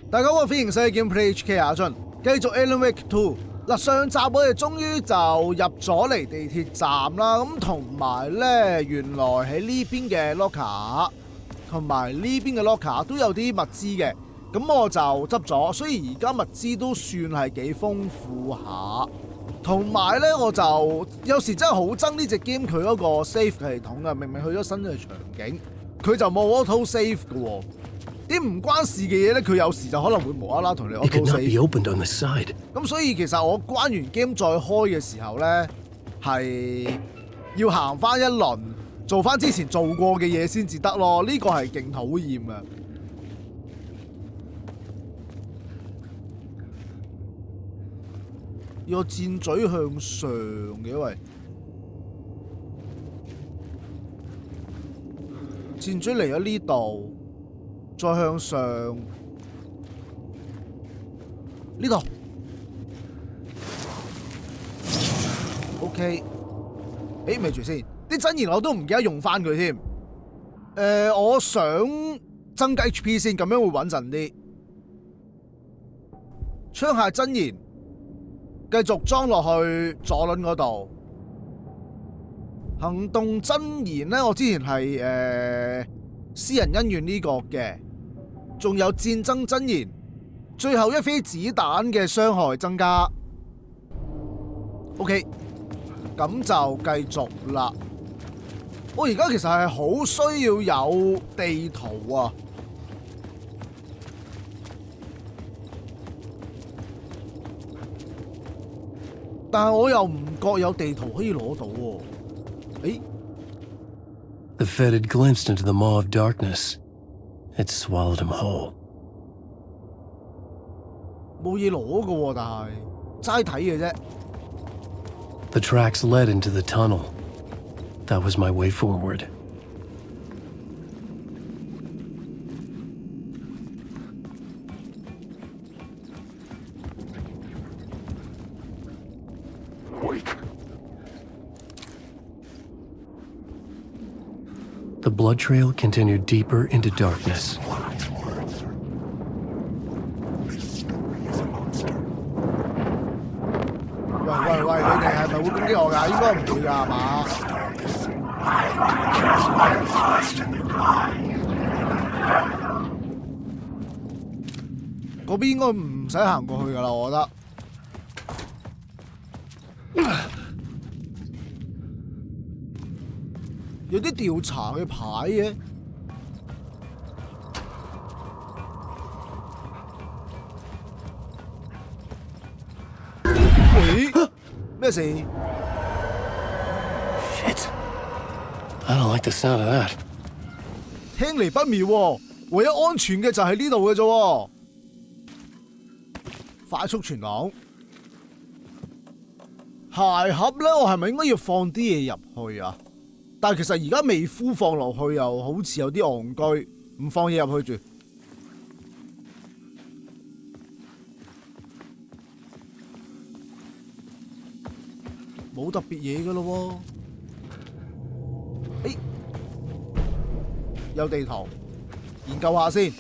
大家好，歡迎收睇 Gameplay HK 阿俊，繼續 Alan Wake 2。嗱，上集我哋終於就入咗嚟地鐵站啦，咁同埋咧，原來喺呢邊嘅 locker 同埋呢邊嘅 locker 都有啲物資嘅，咁我就執咗，所以而家物資都算係幾豐富下。同埋咧，我就有時真係好憎呢隻 game 佢嗰個 save 系統啊！明明去咗新嘅場景，佢就冇 auto save 嘅喎。啲唔關事嘅嘢咧，佢有時就可能會無啦啦同你 auto save。咁所以其實我關完 game 再開嘅時候咧，係要行翻一輪，做翻之前做過嘅嘢先至得咯。呢個係勁討厭啊！要箭嘴向上嘅，喂，箭嘴嚟咗呢度。再向上呢度 ，OK。咪住先，啲真言我都唔記得用翻佢添。我想增加 HP 先，咁樣會穩陣啲。槍械真言繼續裝落去左輪嗰度。行動真言咧，我之前係私人恩怨呢個嘅。仲有戰爭真言，最後一飛子彈嘅傷害增加。OK， 咁就繼續啦。我而家其實係好需要有地圖啊，但係我又唔覺有地圖可以攞到喎。The Fed had glimpsed into the maw of darkness. It swallowed him whole. 冇嘢攞㗎喎，但係齋睇嘅啫。The tracks led into the tunnel. That was my way forward. The blood trail continued deeper into darkness. 喂，你哋係咪會攻擊我㗎？應該唔會㗎，係嘛？嗰邊應該唔使行過去㗎啦，我覺得。有啲調查嘅牌嘅，喂，咩事 ？Shit! I don't like the sound of that. 聽嚟不妙喎，唯一安全嘅就係呢度嘅啫。快速傳檔，鞋盒咧，我係咪應該要放啲嘢入去啊？但係其實而家未敷放落去又好似有啲戇居，唔放嘢入去住。冇特別嘢㗎咯喎。有地圖，研究下先。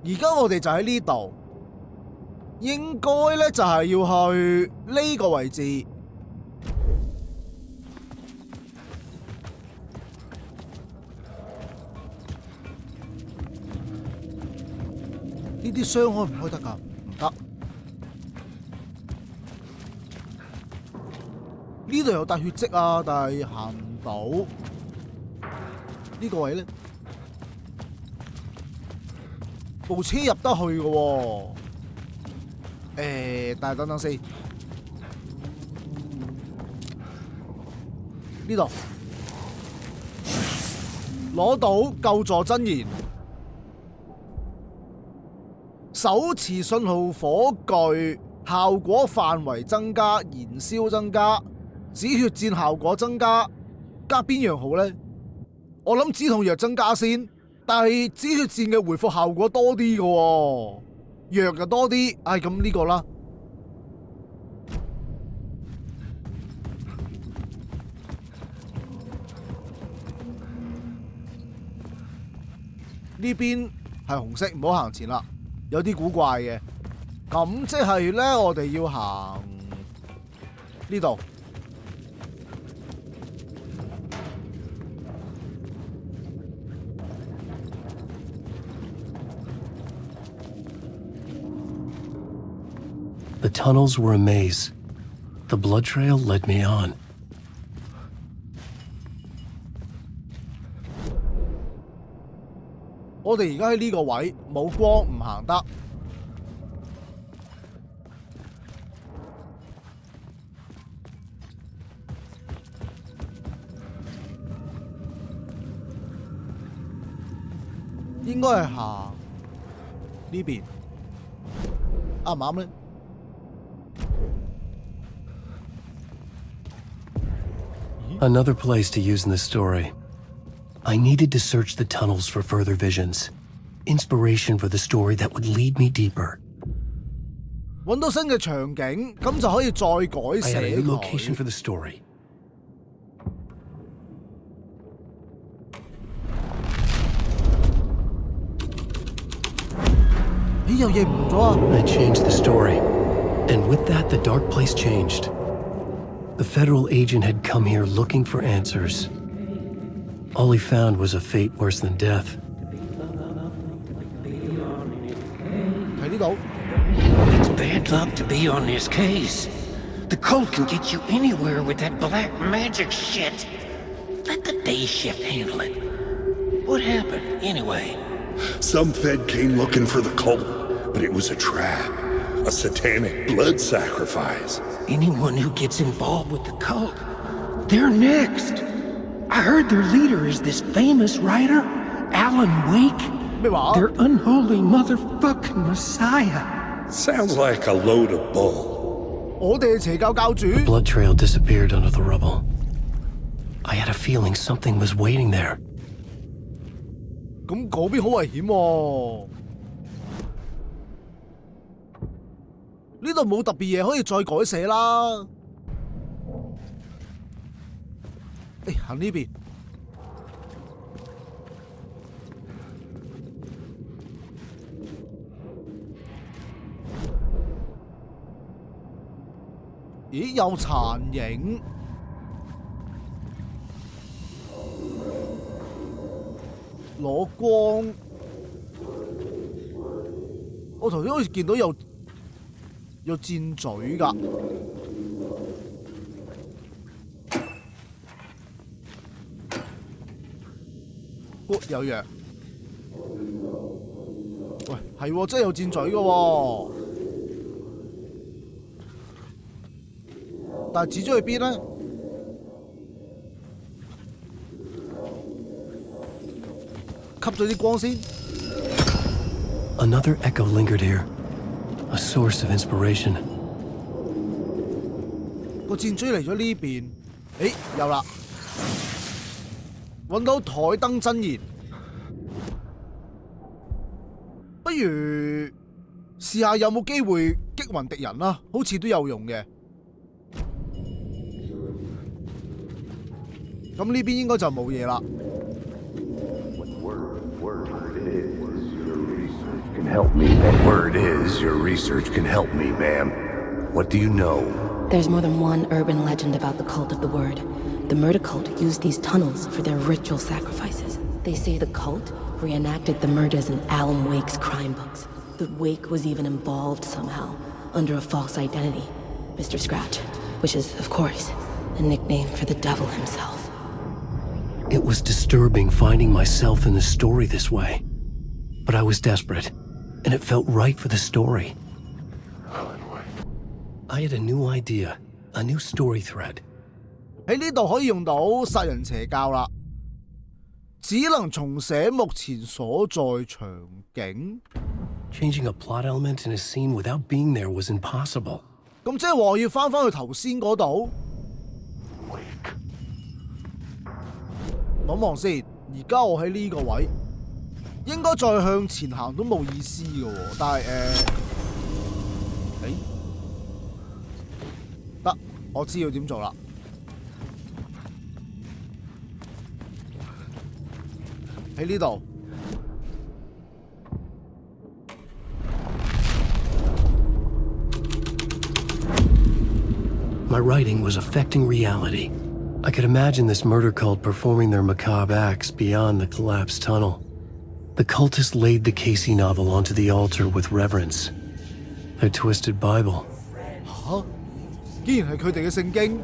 而家我哋就喺呢度，應該咧就係要去呢個位置。呢啲箱開唔開得㗎？唔得。呢度有笪血跡啊，但係行唔到。呢個位咧，部車入得去嘅喎。但係等等先。呢度攞到救助真言。手持信號火炬，效果範圍增加，燃燒增加，止血戰效果增加，加邊樣好呢？我諗止痛藥增加先，但係止血戰嘅回復效果多啲嘅喎，藥就多啲，咁呢個啦。呢邊係紅色，唔好行前啦，有啲古怪嘅。咁即係咧，我哋要行呢度。The tunnels were a maze. The blood trail led me on. 我哋而家喺呢個位，冇光唔行得。應該係行呢邊，啱唔啱咧？ Another place to use in the story. I needed to search the tunnels for further visions. Inspiration for the story that would lead me deeper. 揾到新嘅場景，咁就可以再改寫 I had a new 佢。 location for the story. 咦，有嘢唔同咗啊！ I changed the story. And with that, the dark place changed. The federal agent had come here looking for answers. All he found was a fate worse than death. 睇呢度， It's bad luck to be on this case. The cult can get you anywhere with that black magic shit. Let the day shift handle it. What happened, anyway? Some Fed came looking for the cult, but it was a trap. A satanic blood sacrifice. Anyone who gets involved with the cult, they're next. I heard their leader is this famous writer, Alan Wake. 咩話？ Their unholy motherfucking messiah. Sounds like a load of bull. 我哋係邪教教主。 Blood trail disappeared under the rubble. I had a feeling something was waiting there. 咁嗰邊好危險喎。呢度冇特別嘢可以再改寫啦。誒，行呢邊。咦，有殘影。攞光。我頭先好似見到有箭嘴㗎。哦，有藥。喂，係喎，真係有箭嘴㗎喎。但係指咗去邊呢？吸咗啲光先。Another echo lingered here, a source of inspiration. 個箭追嚟咗呢邊，誒，有啦，揾到台燈真言，不如試下有冇機會擊暈敵人啦，好似都有用嘅。咁呢邊應該就冇嘢啦。 Word is, your research can help me, ma'am. What do you know? There's more than one urban legend about the cult of the Word. The murder cult used these tunnels for their ritual sacrifices. They say the cult reenacted the murders in Alan Wake's crime books. That Wake was even involved somehow, under a false identity, Mr. Scratch, which is, of course, a nickname for the devil himself. It was disturbing finding myself in the story this way. But I was desperate, and it felt right for the story. I had a new idea, a new story thread. 喺呢度可以用到殺人邪教啦，只能重寫目前所在場景。 Changing a plot element in a scene without being there was impossible. 咁即係話要翻返去頭先嗰度。望望先，而家我喺呢個位。 應該再向前行都冇意思嘅喎，但係得，我知要點做啦。喺呢度， my writing was affecting reality. I could imagine this murder cult performing their macabre acts beyond the collapsed tunnel. The cultists laid the Casey novel onto the altar with reverence. Their twisted Bible. 嚇！竟然係佢哋嘅聖經。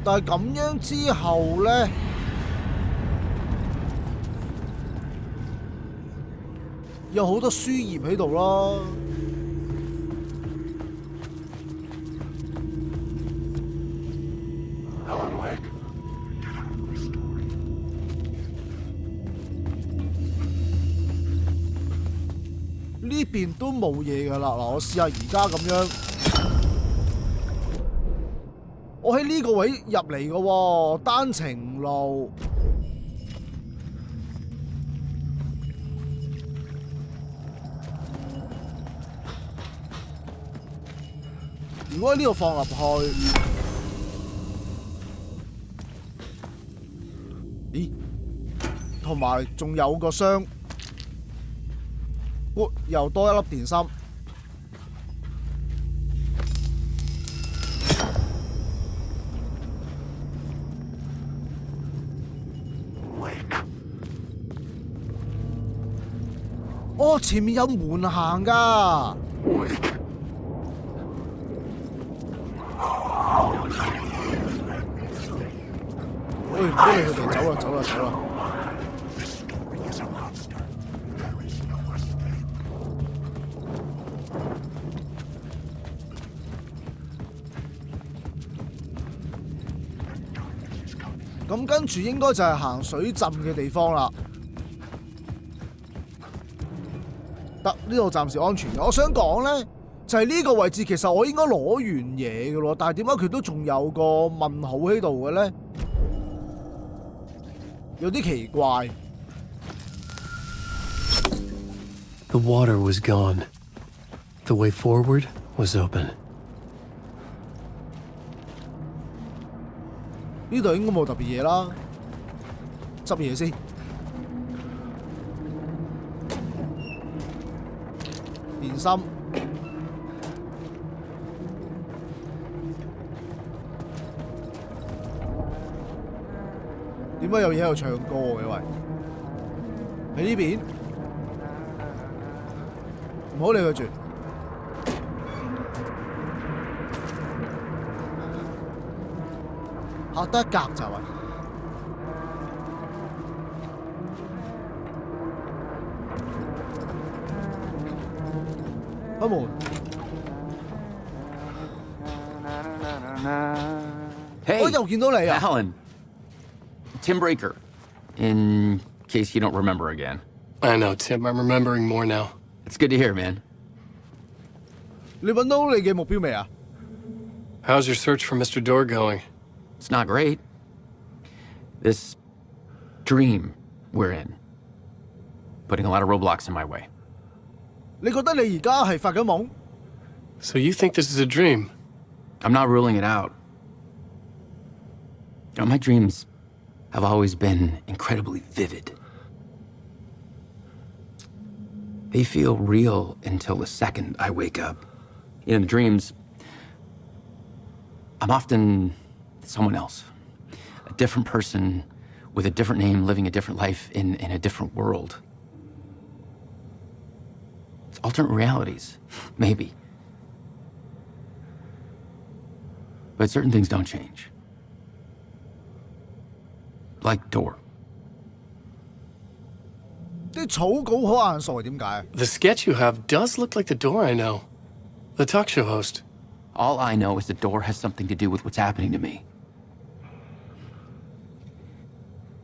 但係咁樣之後呢，有好多書頁喺度啦。呢邊都冇嘢㗎啦，嗱，我試下而家咁樣。我喺呢個位入嚟嘅喎，單程路。如果喺呢度放入去，咦？同埋仲有個箱，又多一粒電芯。哦，前面有門行㗎。喂，唔好理佢哋，走啦，走啦，走啦。咁跟住應該就係行水浸嘅地方啦。得，呢度暫時安全嘅。我想講呢，就係呢個位置其實我應該攞完嘢嘅咯，但係點解佢都仲有個問號喺度嘅呢？有啲奇怪。The water was gone. The way forward was open. 呢度應該冇特別嘢啦，執嘢先。電芯。點解有嘢喺度唱歌嘅？喂，喺呢邊，唔好理佢住。嚇，得一格咋喂？開門。Hey, 我又見到你啊 Alan. Tim Breaker, in case you don't remember again. I know, Tim. I'm remembering more now. It's good to hear, man. 你揾到你嘅目標未啊？ How's your search for Mr. Door going? It's not great. This dream we're in, putting a lot of roadblocks in my way. 你覺得你而家係發緊夢？ So you think this is a dream? I'm not ruling it out. You know, my dreams have always been incredibly vivid. They feel real until the second I wake up. In the dreams, I'm often someone else. A different person with a different name, living a different life in a different world. It's alternate realities, maybe. But certain things don't change. Like Door. 啲草稿好眼熟，點解？ The sketch you have does look like the Door I know. The talk show host. All I know is the Door has something to do with what's happening to me.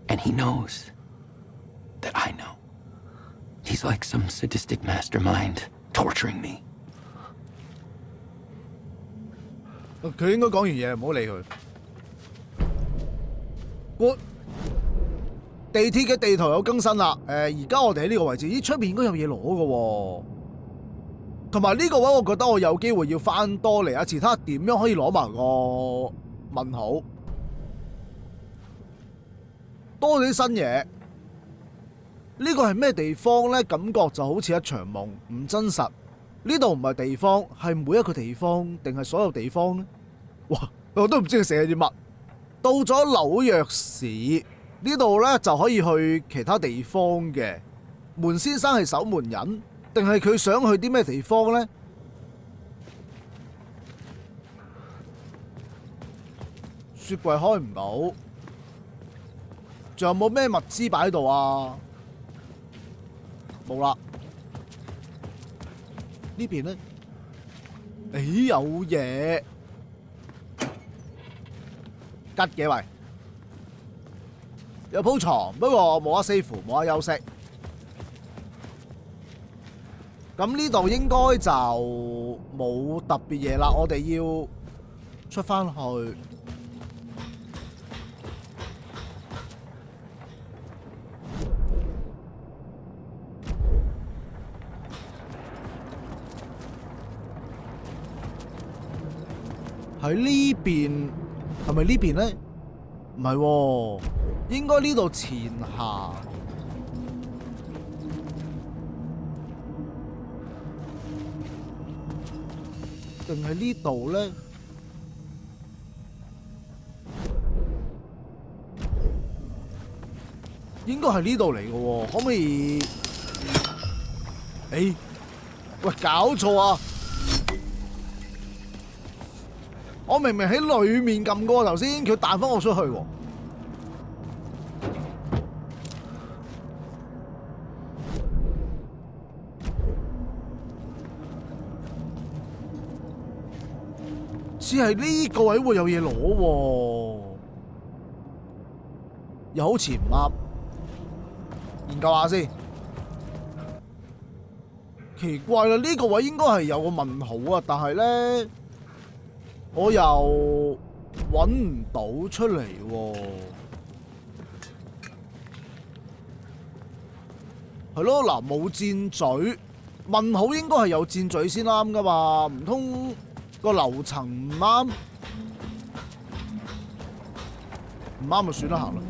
And he knows that I know. He's like some sadistic mastermind torturing me. 佢應該講完嘢，唔好理佢。我地鐵嘅地圖有更新啦。而家我哋喺呢個位置，咦，出面應該有嘢攞嘅喎。同埋呢個位，我覺得我有機會要翻多嚟一次，睇下點樣可以攞埋個問號，多啲新嘢。呢個係咩地方呢？感覺就好似一場夢，唔真實。呢度唔係地方，係每一個地方定係所有地方呢？哇！我都唔知佢寫咗啲乜。到咗紐約市呢度呢，就可以去其他地方嘅。門先生係守門人，定係佢想去啲咩地方呢？雪櫃開唔到，仲有冇咩物資擺喺度啊？冇啦。呢邊呢？誒，有嘢吉嘅喂，有鋪床，不過冇得 save，冇得休息。咁呢度應該就冇特別嘢啦，我哋要出返去。喺呢邊係咪呢邊呢？唔係喎，應該呢度前行。定係呢度呢？應該係呢度嚟嘅喎，可唔可以？喂，搞錯啊！我明明喺裏面撳過頭先，佢彈返我出去喎。似係呢個位會有嘢攞喎，又好似唔啱，研究下先。奇怪啦，呢個位應該係有個問號啊，但係咧我又揾唔到出嚟喎。係咯，嗱，冇箭嘴，問號應該係有箭嘴先啱噶嘛，唔通個樓層唔啱？唔啱就算啦，行啦。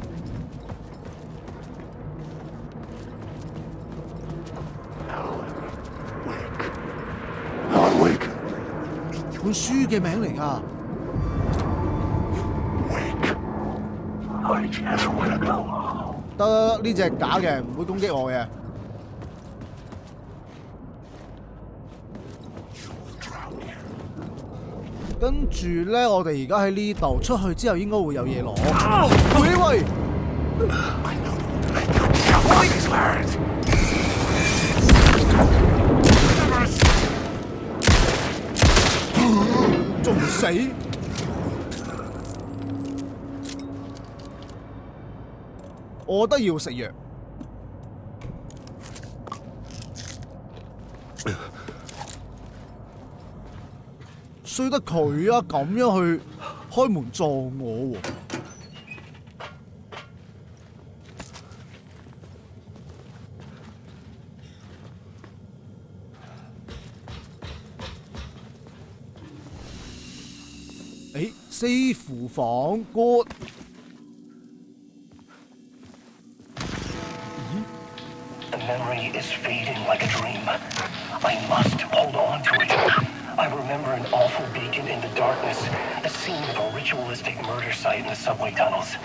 本書嘅名嚟㗎。得，呢隻係假嘅，唔會攻擊我嘅。跟住咧，我哋而家喺呢度出去之後，應該會有嘢攞。喂！仲唔死？我覺得要食藥。衰得佢啊！咁樣去開門撞我喎。師傅房 good。The memory is fading like a dream. I must hold on to it. I remember an awful beacon in the darkness, the scene of a ritualistic murder site in the subway tunnels.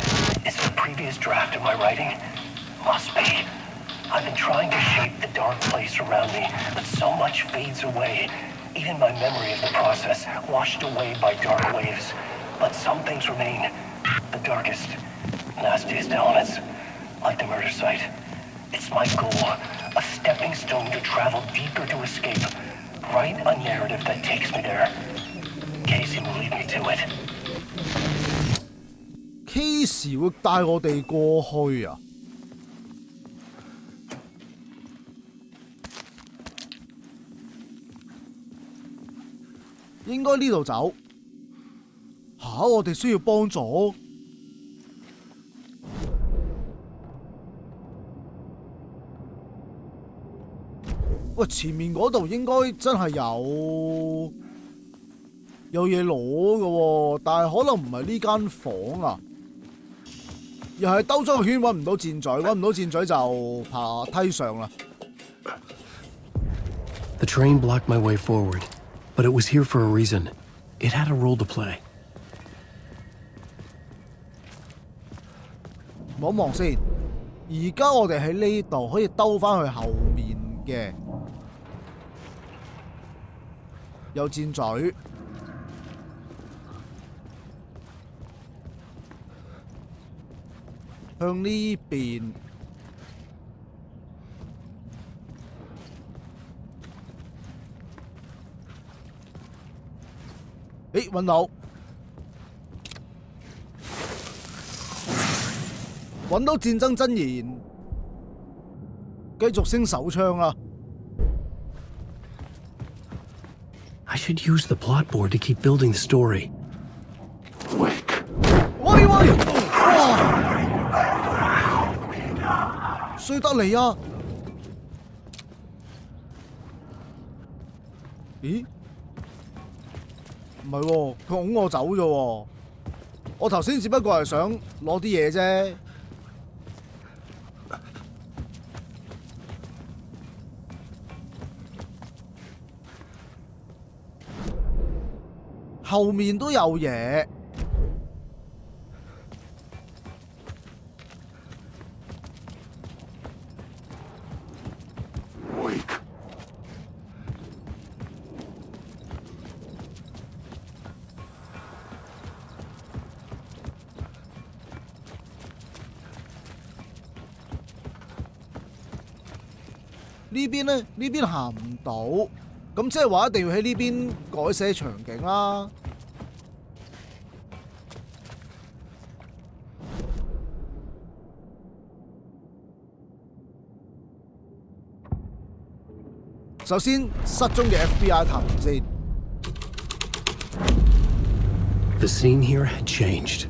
Is it a previous draft of my writing? Must be. I've been trying to shape the dark place around me, but so much fades away. Even my memory of the process, washed away by dark waves. But some things remain. The darkest, nastiest elements, like the murder site. It's my goal, a stepping stone to travel deeper to escape. Write a narrative that takes me there. Casey will lead me to it. Casey 會帶我哋過去啊？應該呢度走。我哋需要幫助。喂，前面嗰度應該真係有嘢攞嘅喎，但係可能唔係呢間房啊。又係兜咗個圈揾唔到箭嘴，揾唔到箭嘴就爬梯上啦。The train blocked my way forward, but it was here for a reason. It had a role to play. 望一望先，而家我哋喺呢度可以兜翻去後面嘅，有箭嘴。向呢邊，誒揾到，揾到戰爭真言，繼續升手槍啦。I should use the plot board to keep building the story. 喂！哇！衰得嚟啊！咦？唔係喎，佢拱我走啫喎。我頭先只不過係想攞啲嘢啫。後面都有嘢。呢邊呢？呢邊行唔到，咁即係話一定要喺呢邊改寫場景啦。首先，失蹤嘅 FBI 探員先。The scene here had changed.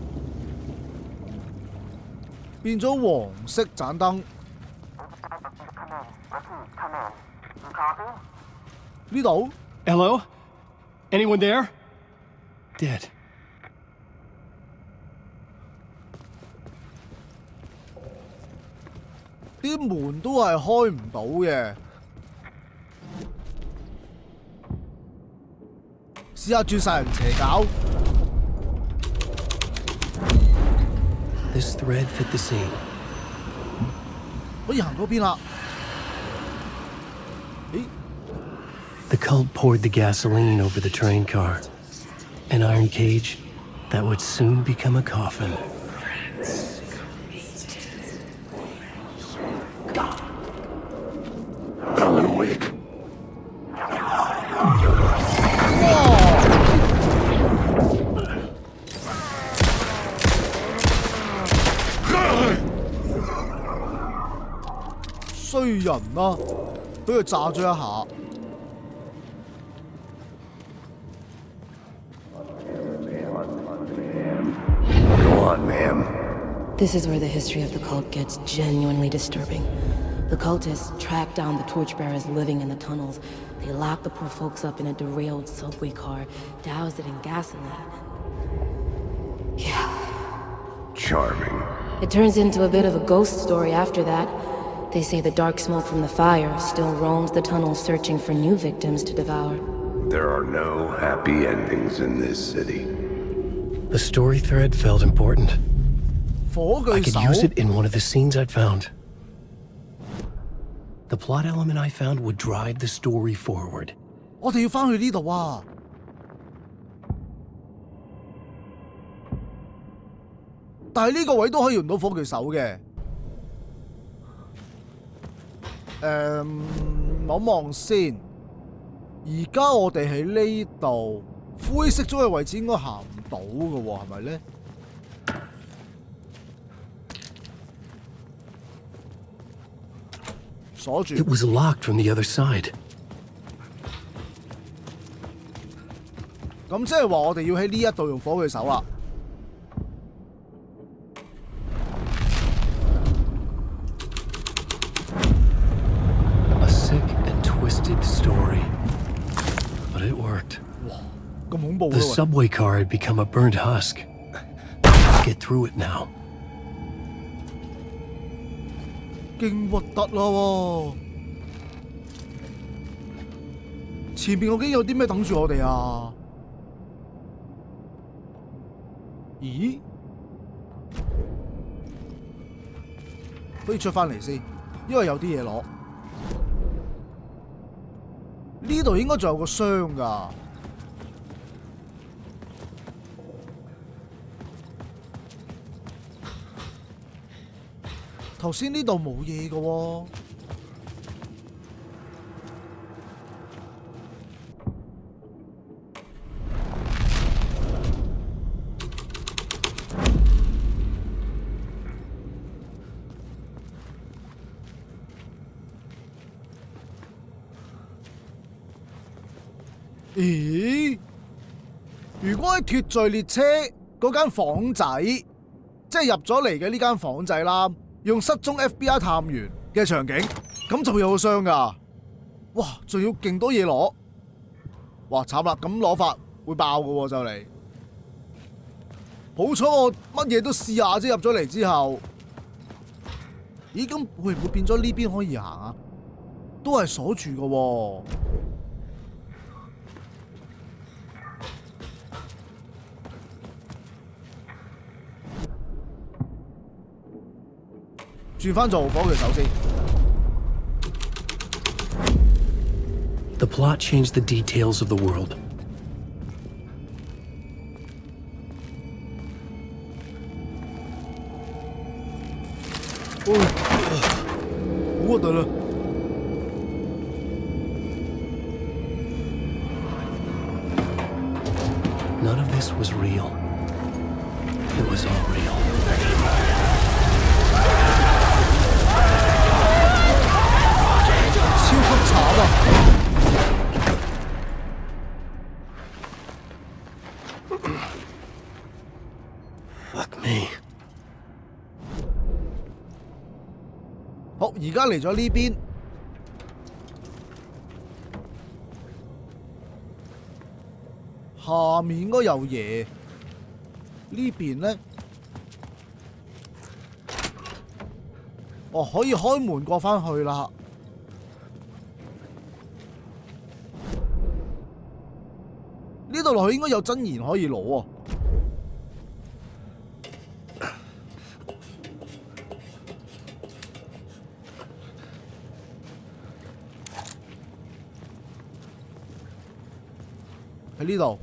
變咗黃色盞燈。呢度 Hello? Anyone there? Dead. 啲門都係開唔到嘅。試下轉殺人邪教。This thread fit the scene. 可以行嗰邊啦。咦？ The cult poured the gasoline over the train car. An iron cage that would soon become a coffin. Alan Wake. 衰人啊！俾佢炸咗一下。This is where the history of the cult gets genuinely disturbing. The cultists track down the torchbearers living in the tunnels. They lock the poor folks up in a derailed subway car, douse it in gasoline. Yeah. Charming. It turns into a bit of a ghost story after that. They say the dark smoke from the fire still roams the tunnels searching for new victims to devour. There are no happy endings in this city. The story thread felt important. 火 I 炬 could 手 use it in one of the scenes I'd found. The plot element I found would drive the story forward. 我哋要翻去呢度啊！但係呢個位都可以用到火炬手嘅。望望先。而家我哋喺呢度灰色咗嘅位置應該行唔到嘅喎，係咪咧？鎖住。It was locked from the other side. 咁即係話我哋要喺呢一度用火炬手啦。A sick and twisted story. But it worked. 哇，咁恐怖 The 嘅喎！ subway car had become a burnt husk. Get through it now. 勁核突啦喎！前面究竟有啲咩等住我哋啊？咦？可以出翻嚟先，因為有啲嘢攞。呢度應該仲有個箱㗎。頭先呢度冇嘢㗎喎。咦？如果喺脫罪列車嗰間房仔，即係入咗嚟嘅呢間房仔啦，用失蹤 FBI 探員嘅場景，咁就會有個箱㗎。哇！仲要勁多嘢攞，哇！慘啦，咁攞法會爆㗎喎就嚟。好彩我乜嘢都試下啫，入咗嚟之後，咦？咁會唔會變咗呢邊可以行啊？都係鎖住㗎喎。轉返做火炬手先。The plot changed the details of the world. 好核突啦！ None of this was real. It was all real. 超級慘啊！Fuck me。好，而家嚟咗呢邊，下面應該有嘢。呢邊呢？哦，可以開門過返去啦。呢度落去應該有真言可以攞喎。喺呢度。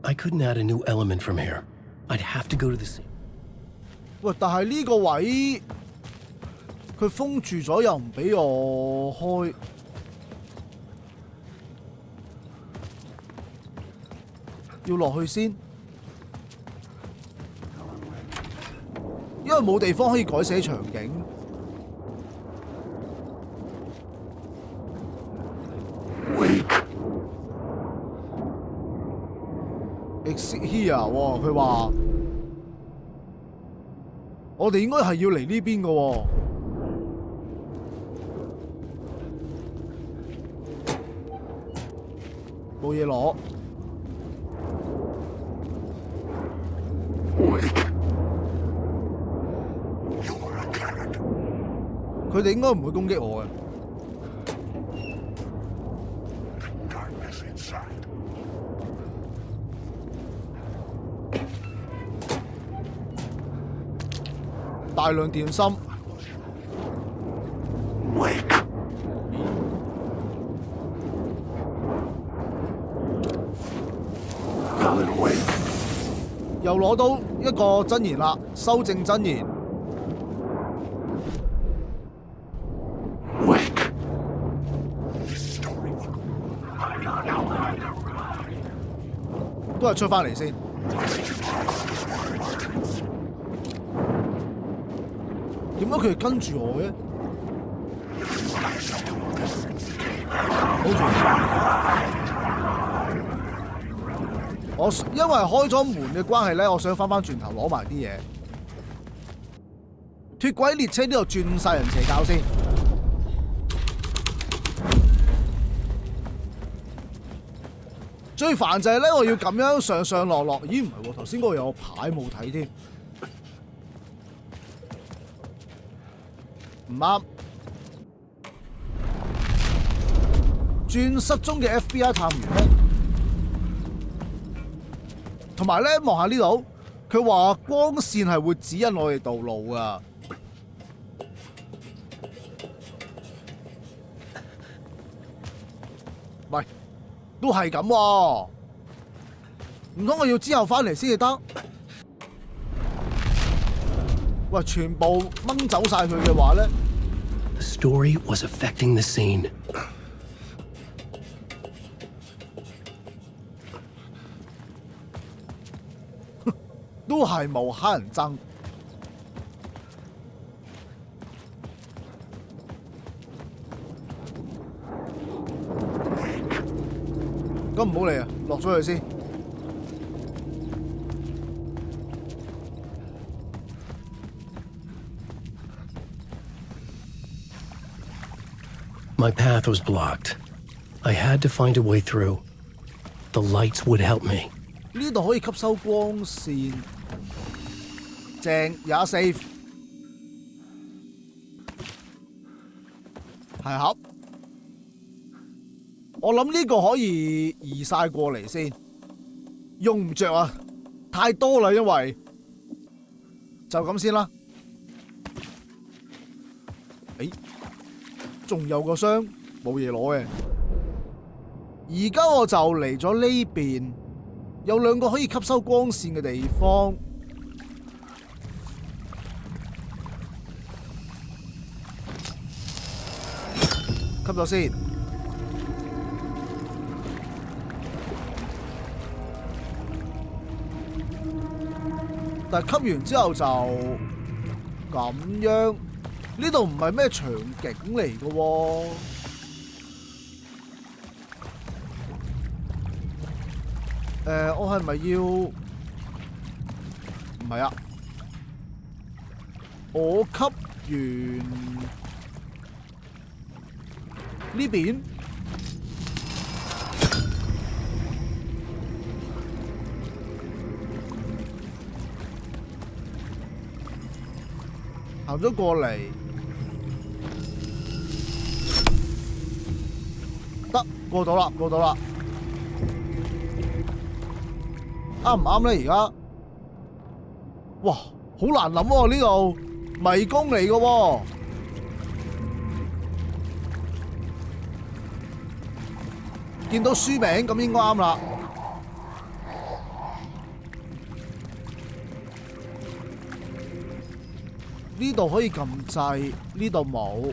I couldn't add a new element from here. I'd have to go to the scene. 喂，但係呢個位佢封住咗，又唔俾我開。要落去先，因為冇地方可以改寫場景。Exit here 喎，佢話我哋應該係要嚟呢邊嘅喎。冇嘢攞。佢哋應該唔會攻擊我嘅。大量電芯。又攞到一個真言啦，修正真言。都係出返嚟先。點解佢哋跟住我嘅？好住！我因為開咗門嘅關係咧，我想翻轉頭攞埋啲嘢。脫軌列車呢度轉晒人邪教先。最煩就係咧，我要咁樣上上落落。咦，唔係喎，頭先嗰個有個牌冇睇添，唔啱。轉失蹤嘅 FBI 探員咧，同埋咧望下呢度，佢話光線係會指引我哋道路噶。喂，都係咁喎，唔通我要之後翻嚟先至得？喂，全部掹走晒佢嘅話咧 The story was affecting the scene. 都係冇乞人憎。咁唔好嚟啊，落咗去先。My path was blocked. I had to find a way through. The lights would help me. 呢度可以吸收光線，正也 safe。係盒，我諗呢個可以移晒過嚟先，用唔着啊，太多啦，因為就咁先啦。誒，仲有個箱冇嘢攞嘅，而家我就嚟咗呢邊。有兩個可以吸收光線嘅地方，吸咗先。但係吸完之後就咁樣，呢度唔係咩場景嚟嘅喎。我係咪要？唔係啊，我吸完呢邊，行咗過嚟，得過到啦，過到啦。啱唔啱咧？而家，哇，好難諗喎！呢度迷宮嚟嘅喎，見到書名咁應該啱啦。呢度可以撳掣，呢度冇。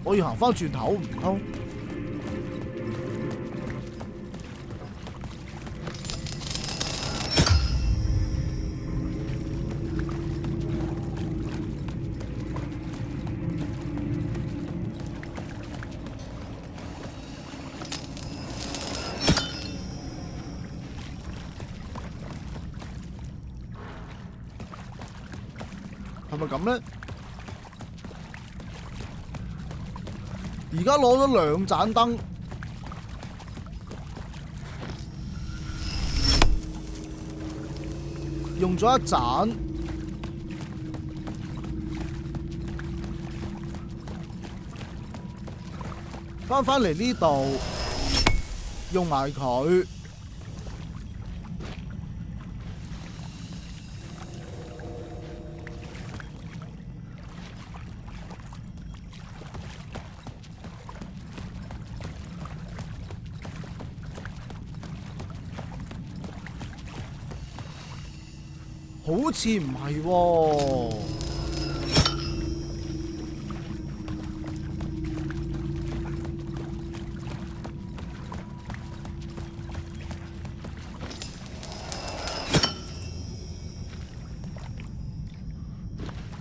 我要行返轉頭唔通？係咪咁咧？而家攞咗兩盞燈，用咗一盞，返嚟呢度，用埋佢。好似唔係喎，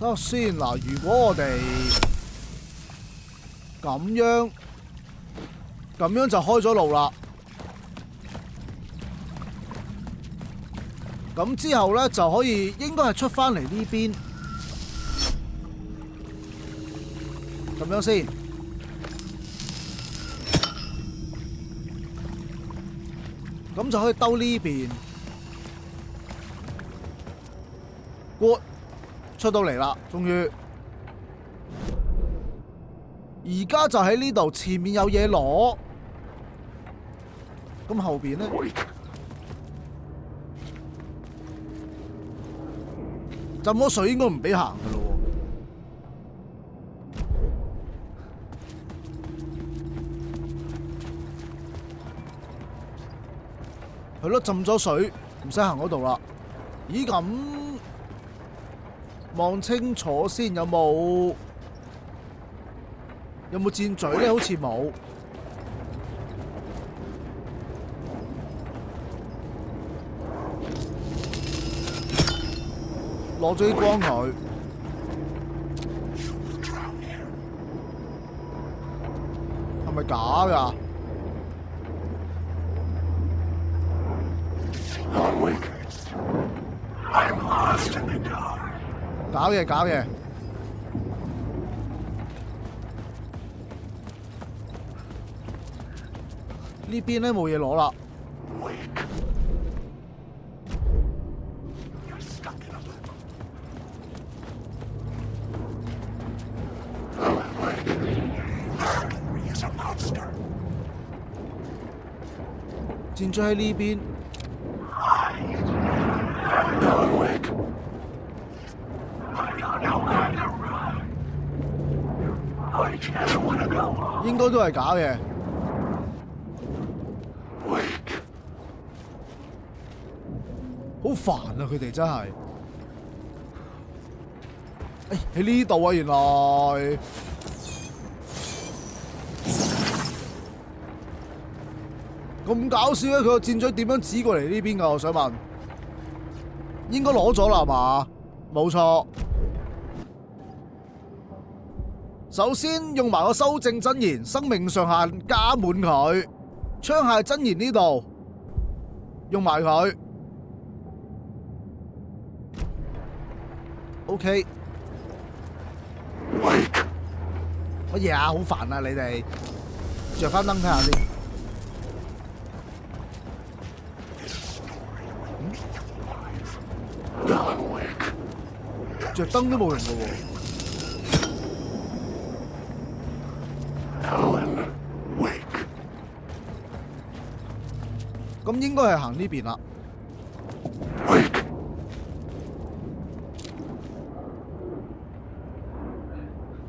睇下先嗱。如果我哋咁樣就開咗路啦。咁之後咧就可以應該係出翻嚟呢邊，咁樣先。咁就可以兜呢邊。Good， 出到嚟啦，終於。而家就喺呢度，前面有嘢攞。咁後邊呢？浸咗水應該唔俾行㗎咯喎。係咯，浸咗水唔使行嗰度啦。咦咁，望清楚先，有冇箭嘴咧？好似冇。攞咗啲光佢，係咪假㗎？搞嘢搞嘢！呢邊咧冇嘢攞啦。箭咗喺呢邊。應該都係假嘅。好煩啊！佢哋真係。喺呢度啊，原來。咁搞笑咧！佢個箭嘴點樣指過嚟呢邊㗎？我想問，應該攞咗啦係嘛？冇錯。首先用埋個修正真言，生命上限加滿佢。槍械真言呢度用埋佢。OK。乜嘢啊？好煩啊！你哋着翻燈睇下先。着燈都冇用㗎喎。咁應該係行呢邊啦。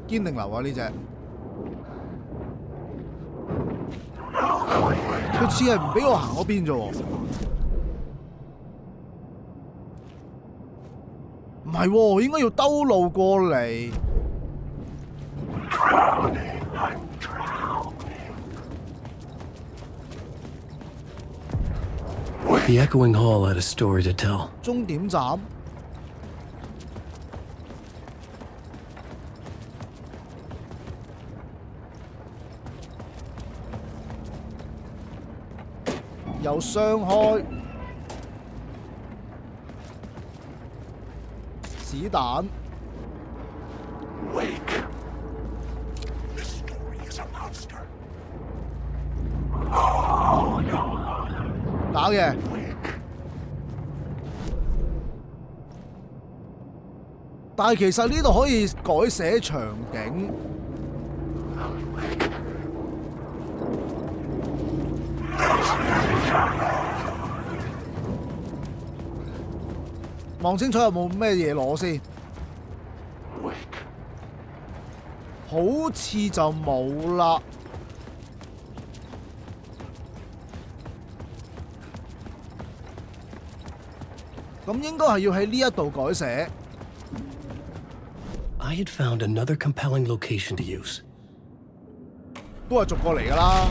堅定流啊呢隻，佢似係唔俾我行嗰邊啫喎。唔係喎，應該要兜路過嚟。The echoing hall had a story to tell. 終點站。有雙開。子彈。打嘅。但係其實呢度可以改寫場景。望清楚有冇咩嘢攞先？好似就冇啦。咁應該係要喺呢一度改寫。I had found another compelling location to use. 都係逐個嚟㗎啦。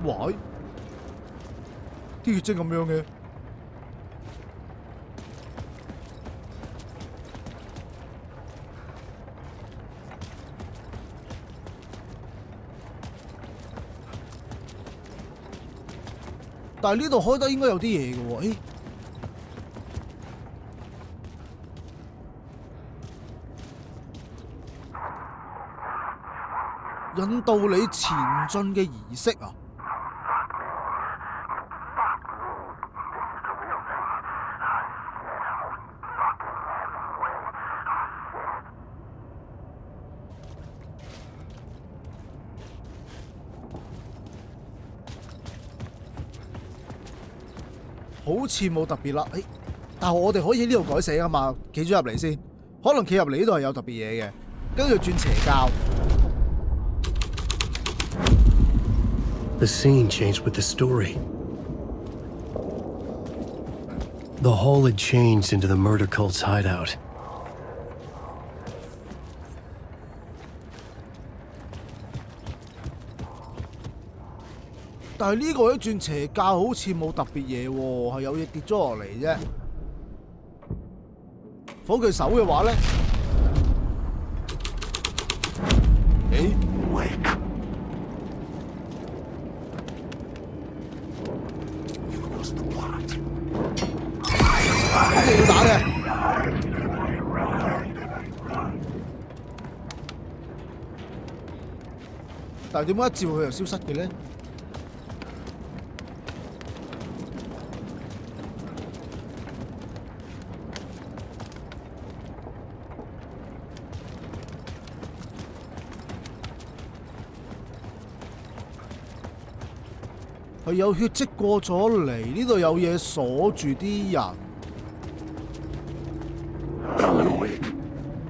喂，啲血精咁樣嘅。但係呢度開得應該有啲嘢嘅喎，引導你前進嘅儀式啊！好似冇特別啦，但係我哋可以喺呢度改寫㗎嘛，企咗入嚟先，可能企入嚟呢度係有特別嘢嘅，跟住轉邪教。The scene changed with the story. The hall had changed into the murder cult's hideout. 但係呢個一轉邪教好似冇特別嘢喎，係有嘢跌咗落嚟啫。火炬手嘅話咧，一定要打嘅。但係點解一照佢又消失嘅咧？係有血跡過咗嚟，呢度有嘢鎖住啲人。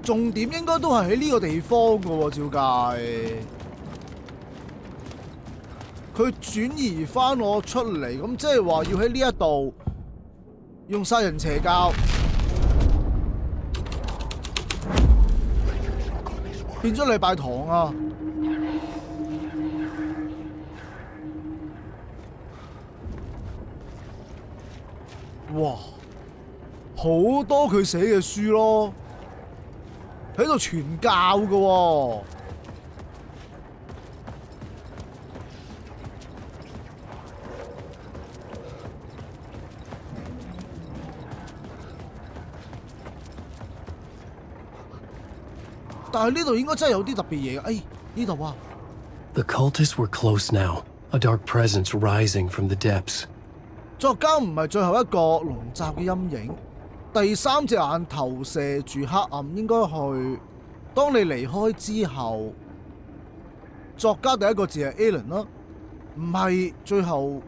重點應該都係喺呢個地方㗎喎，照計。佢轉移返我出嚟，咁即係話要喺呢一度用殺人邪教，變咗禮拜堂啊！哇，好多佢寫嘅書咯，喺度傳教㗎喎。但係呢度應該真係有啲特別嘢嘅，呢度啊。The cultists were close now, a dark presence rising from the depths. 作家唔係最後一個籠罩嘅陰影，第三隻眼投射住黑暗，應該去。當你離開之後，作家第一個字係 Alien 啦，唔係最後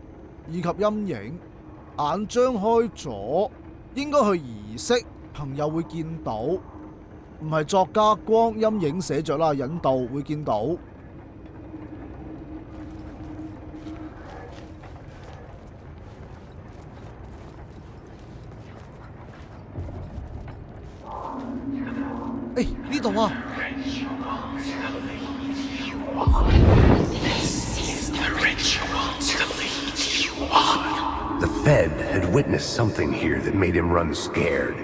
以及陰影。眼張開咗，應該去儀式，朋友會見到，唔係作家光陰影寫着啦，引導會見到。呢度啊！ The Fed had witnessed something here that made him run scared.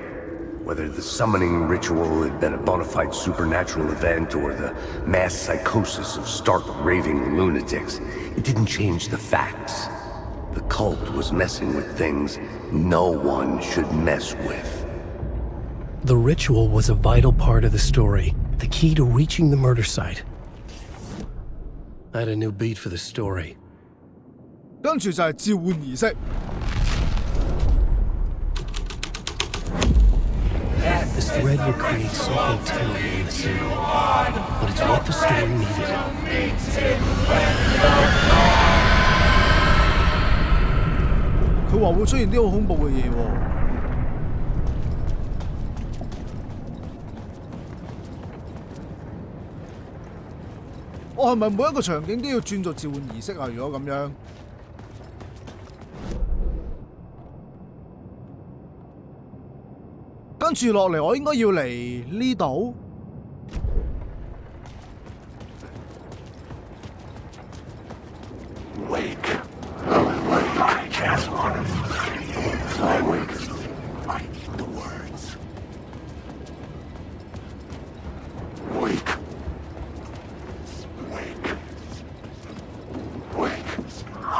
Whether the summoning ritual had been a bona fide supernatural event or the mass psychosis of stark raving lunatics, it didn't change the facts. The cult was messing with things no one should mess with. The ritual was a vital part of the story, the key to reaching the murder site. I had a new beat for the story. 跟住就係召喚儀式。This thread would create something terrible in the scene, but it's what the story needed. 佢話會出現啲好恐怖嘅嘢喎。我係咪每一個場景都要轉做召喚儀式啊？如果咁樣，跟住落嚟，我應該要嚟呢度。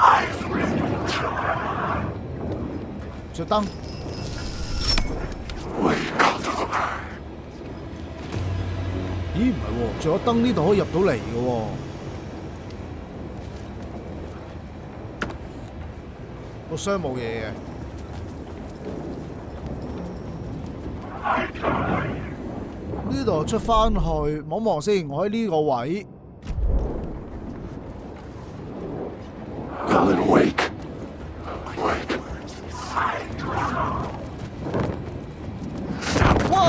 I've written to her. 燈。咦，唔係喎，仲有燈呢度可以入到嚟嘅喎。個箱冇嘢嘅。呢度出翻去，望望先。我喺呢個位。Alan, wake. 哇！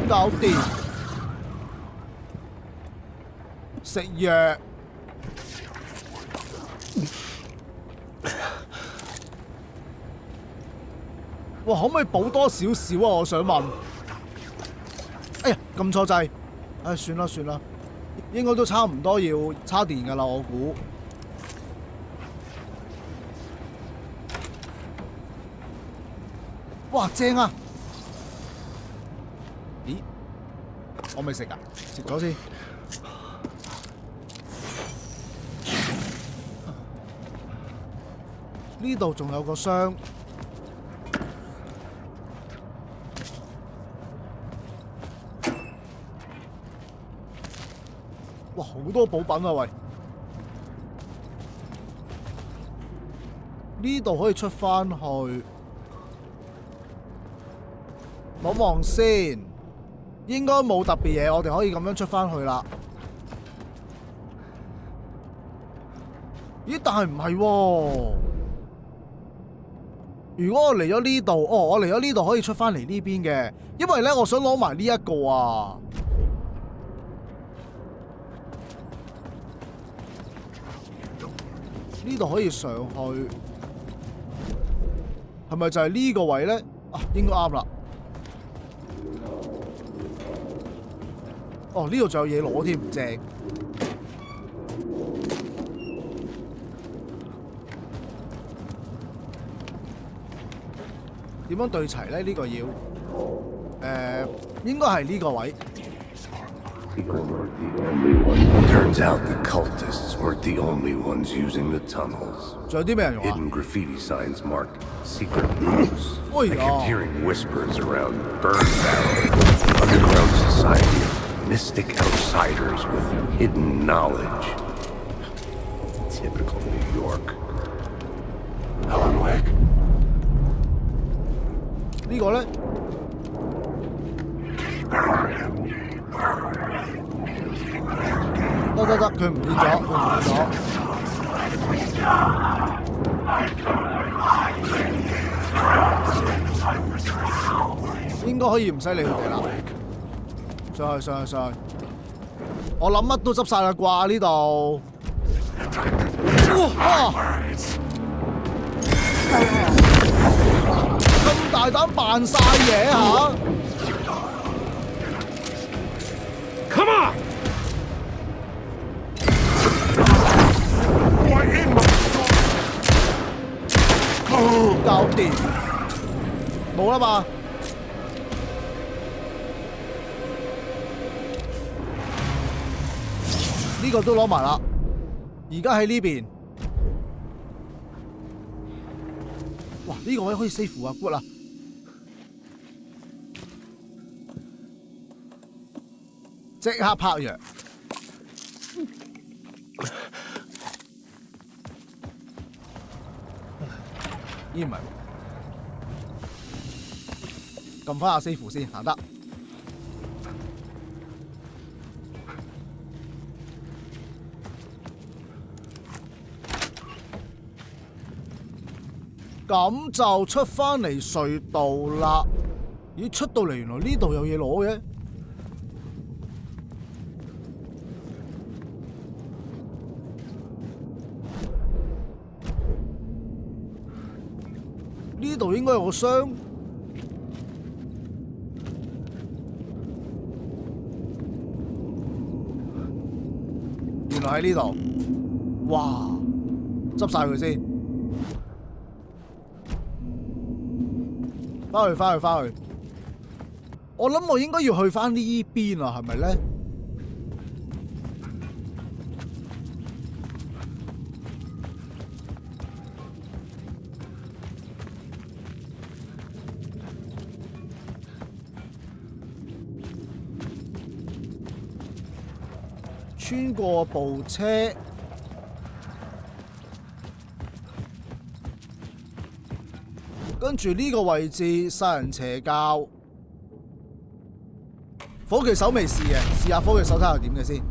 搞掂。食藥。哇，可唔可以補多少少啊？我想問。哎呀，撳錯掣。唉，算啦算啦，應該都差唔多要叉電㗎啦，我估。哇，正啊！咦，我未食㗎，食咗先。呢度仲有個箱。哇，好多補品啊！喂，呢度可以出翻去，望望先，應該冇特別嘢，我哋可以咁樣出翻去啦。咦？但係唔係喎？如果我嚟咗呢度，我嚟咗呢度可以出翻嚟呢邊嘅，因為咧我想攞埋呢一個啊。呢度可以上去，係咪就係呢個位咧？啊，應該啱啦。哦，呢度仲有嘢攞添，正。點樣對齊咧？呢個要應該係呢個位。Turns out the cultists weren't the only ones using the tunnels. 仲有啲咩人用啊 Hidden graffiti signs marked secret rooms. 哎 I 呀 kept hearing whispers around Burn Barrel, underground society of mystic outsiders with hidden knowledge. Typical New York. Alan, wake. 呢個咧？得，佢唔見咗，應該可以唔使理佢哋啦。上去。我諗乜都執晒啦啩呢度。哇！咁大膽扮晒嘢嚇！ Come on! 搞掂，冇啦嘛？呢個都攞埋啦，而家喺呢邊。哇！呢個位可以 save 啊 ，good 啦。即刻拍藥。咦，唔係，撳翻下 save 先，行得。咁就出翻嚟隧道啦。咦，出到嚟原來呢度有嘢攞嘅。呢度應該有個箱。原來喺呢度。哇！執晒佢先。翻去。我諗我應該要去翻呢邊啊，係咪咧？穿過部車。跟住呢個位置殺人邪教，火炬手未試嘅，試下火炬手睇下點嘅先。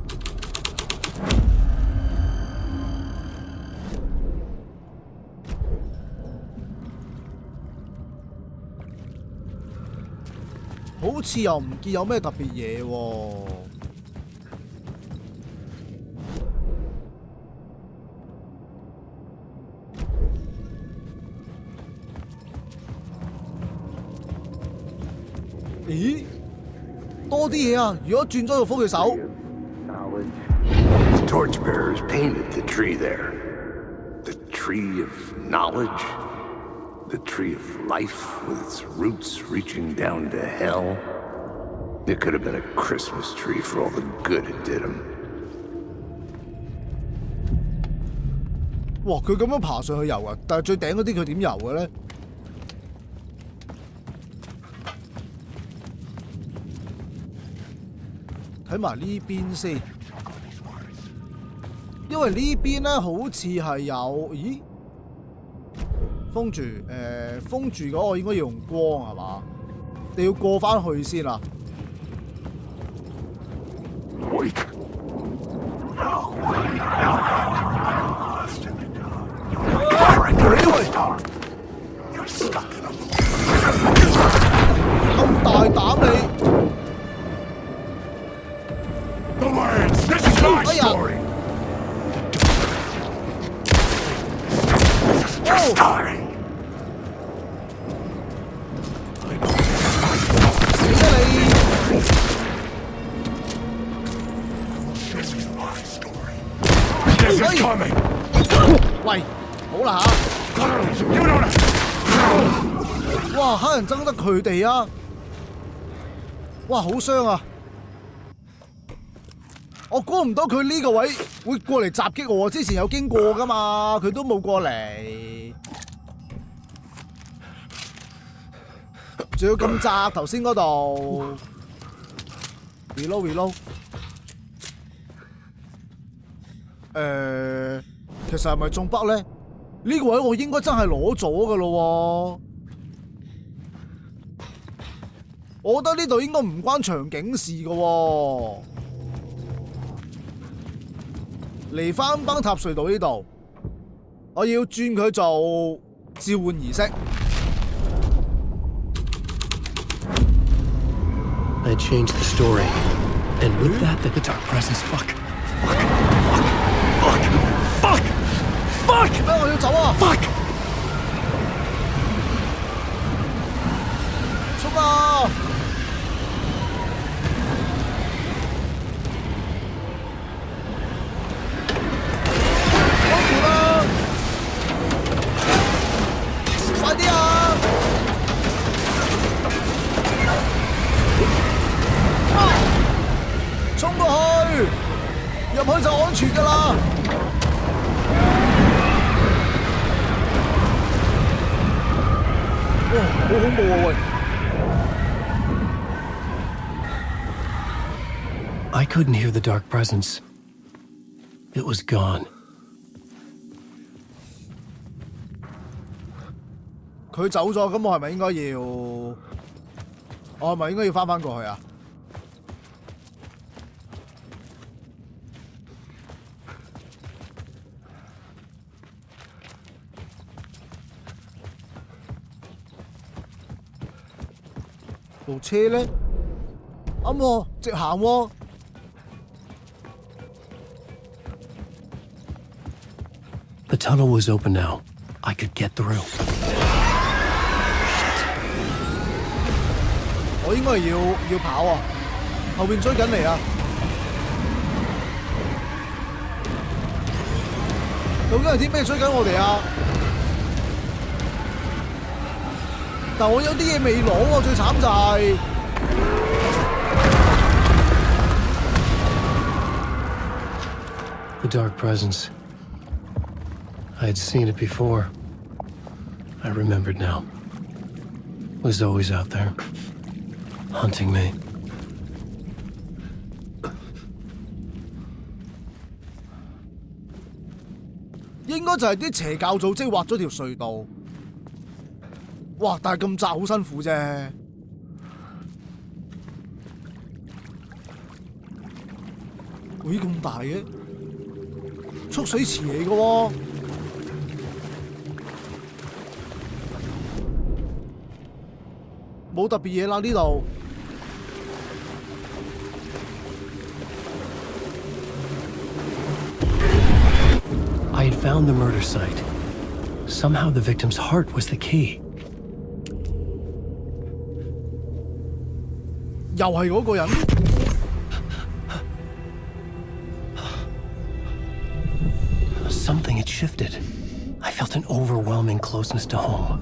好似又唔見有咩特別嘢喎。咦？多啲嘢啊！如果轉咗個火炬手 The torchbearers painted the tree there. The tree of knowledge. The tree of life with its roots reaching down to hell. It could have been a Christmas tree for all the good it did him. 哇！佢咁樣爬上去游啊，但係最頂嗰啲佢點游嘅咧？睇埋呢邊先，因為呢邊咧好似係有，咦？封住，封住嗰個應該要用光係嘛？你要過翻去先啦。咁大膽你！哎呀！死啦你！喂，好啦吓！哇，黑人憎得佢哋啊！哇，好傷啊！我估唔到佢呢個位會過嚟襲擊我，之前有經過噶嘛，佢都冇過嚟，仲要咁窄頭先嗰度 ，reload， 其實係咪中北咧？呢個位我應該真係攞咗噶咯喎。我覺得呢度應該唔關場景事㗎喎。嚟返崩塔隧道呢度，我要轉佢做召喚儀式。I changed the story, and with that, the dark presence. Fuck! 咩？我要走啊 Fuck! 衝啊！快啲啊！衝過去，入去就安全㗎啦！哇，好恐怖啊！喂！ I couldn't hear the dark presence. It was gone. 佢走咗，咁我係咪應該要？我係咪應該要返過去啊？部車咧，啱喎，直行喎。The tunnel was open now. I could get through. 我應該要跑啊！後邊追緊嚟啊！究竟係啲咩追緊我哋啊？但我有啲嘢未攞喎，最慘就係、The dark presence. I had seen it before. I remembered now. It was always out there, hunting me. 應該就係啲邪教組織挖咗條隧道。哇！但係咁窄好辛苦啫。咦，咁大嘅蓄水池嚟嘅喎。冇特別嘢啦呢度。I had found the murder site. Somehow the victim's heart was the key. 又係嗰個人。Something had shifted. I felt an overwhelming closeness to home.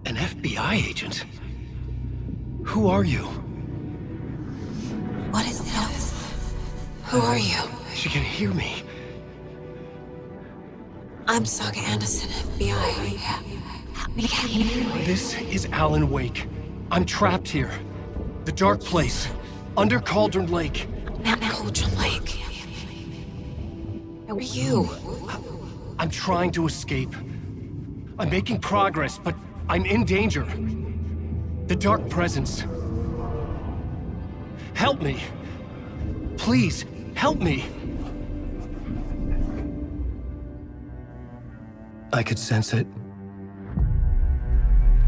An FBI agent? Who are you? What is this? Who are you? She can hear me. I'm Saga Anderson, FBI. Help me get you. This is Alan Wake. I'm trapped here. The dark place. Under Cauldron Lake. Not Cauldron Lake. Who are you? I'm trying to escape. I'm making progress, but I'm in danger. The dark presence. Help me. Please, help me. I could sense it.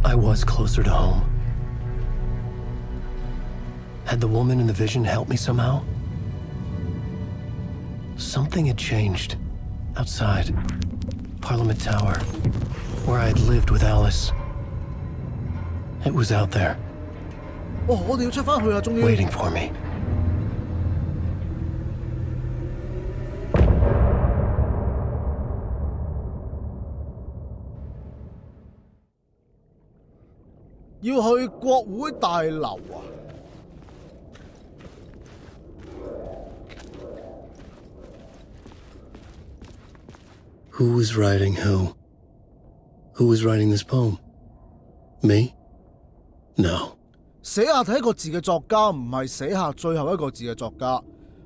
I was closer to home. Had the woman in the vision helped me somehow? Something had changed. Outside. Parliament Tower. Where I had lived with Alice. It was out there. 哦，我哋要出返去啦，終於。Waiting for me. 要去國會大樓啊！ Who was writing who? Who was writing this poem? Me? No. 寫下第一個字嘅作家唔係寫下最後一個字嘅作家。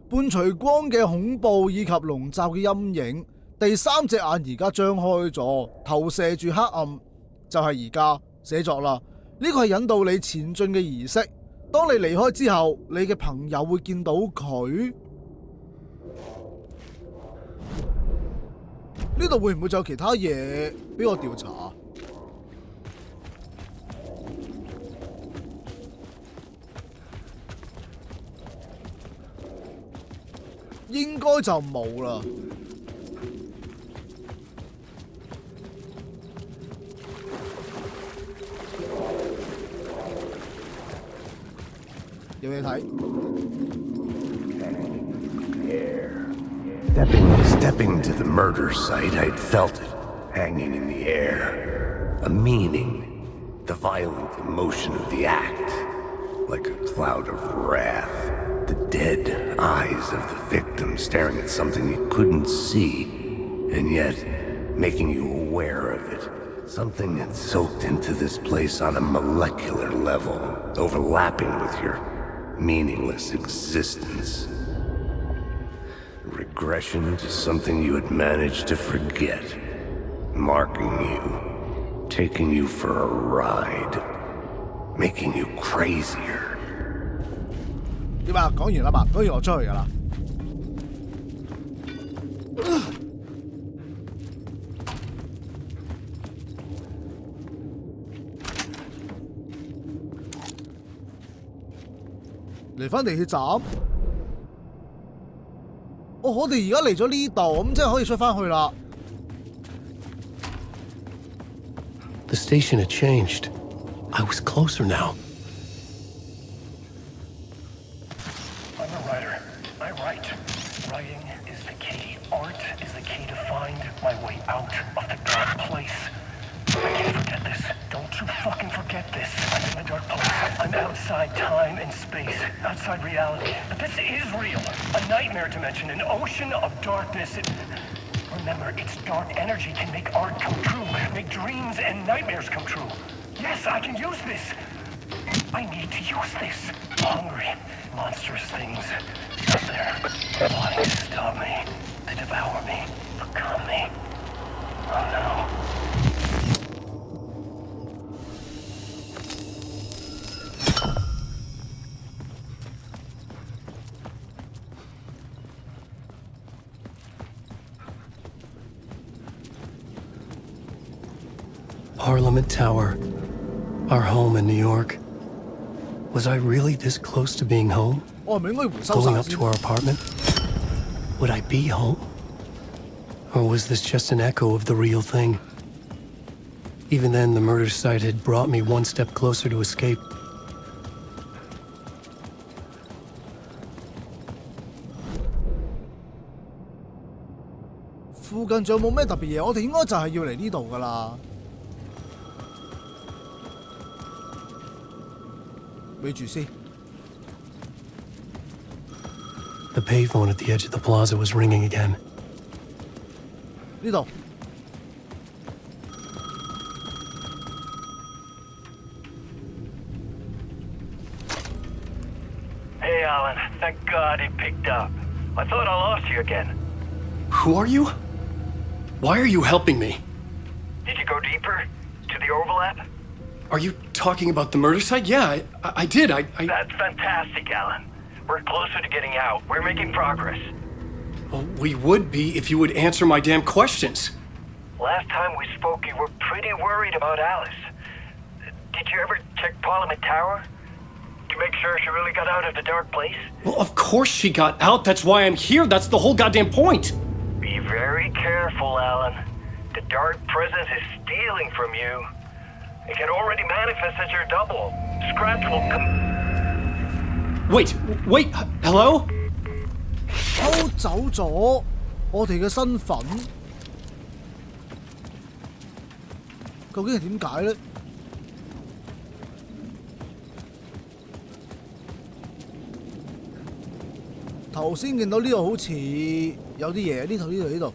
伴隨光嘅恐怖以及籠罩嘅陰影，第三隻眼而家張開咗，投射住黑暗，就係而家寫作啦。呢個係引導你前進嘅儀式。當你離開之後，你嘅朋友會見到佢。呢度會唔會仲有其他嘢俾我調查？應該就冇啦。有嘢睇。Stepping to the murder site, I'd felt it, hanging in the air. A meaning, the violent emotion of the act, like a cloud of wrath. The dead eyes of the victim staring at something you couldn't see, and yet making you aware of it. Something had soaked into this place on a molecular level, overlapping with your meaningless existence. Regression to something you had managed to forget, marking you, taking you for a ride, making you crazier. 點啊？講完啦嘛，講完我出去噶啦。嚟返地鐵站。哦，我哋而家嚟咗呢度，咁即係可以出返去啦。The station had changed. I was closer now. I'm a writer. I write. Writing is the key. Art is the key to find my way out of the dark place. I can't forget this. Don't you fucking forget this. I'm in the dark place. I'm outside time and space. Outside reality. But this is real. A nightmare dimension. An ocean of darkness. Remember, its dark energy can make art come true. Make dreams and nightmares come true. Yes, I can use this. I need to use this. Hungry, monstrous things out there plotting to stop me. Parliament Tower. Our home in New York. Was I really this close to being home? 我係咪應該回收 Going 晒 up 先 to our apartment? Would I be home? Or was this just an echo of the real thing? Even then, the murder site had brought me one step closer to escape. 附近仲有冇咩特別嘢？我哋應該就係要嚟呢度噶啦。咪住先。 The payphone at the edge of the plaza was ringing again. 呢度。Hey, Alan. Thank God he picked up. I thought I lost you again. Who are you? Why are you helping me? Did you go deeper? To the overlap? Are you talking about the murder site? Yeah, I did. I... That's fantastic, Alan. We're closer to getting out. We're making progress. Well, we would be if you would answer my damn questions. Last time we spoke, you were pretty worried about Alice. Did you ever check Parliament Tower? To make sure she really got out of the dark place? Well, of course she got out. That's why I'm here. That's the whole goddamn point. Be very careful, Alan. The dark presence is stealing from you. It can already manifest as your double. Scratch will Wait, hello? 偷走咗我哋嘅身份，究竟係點解咧？頭先見到呢度好似有啲嘢，呢度。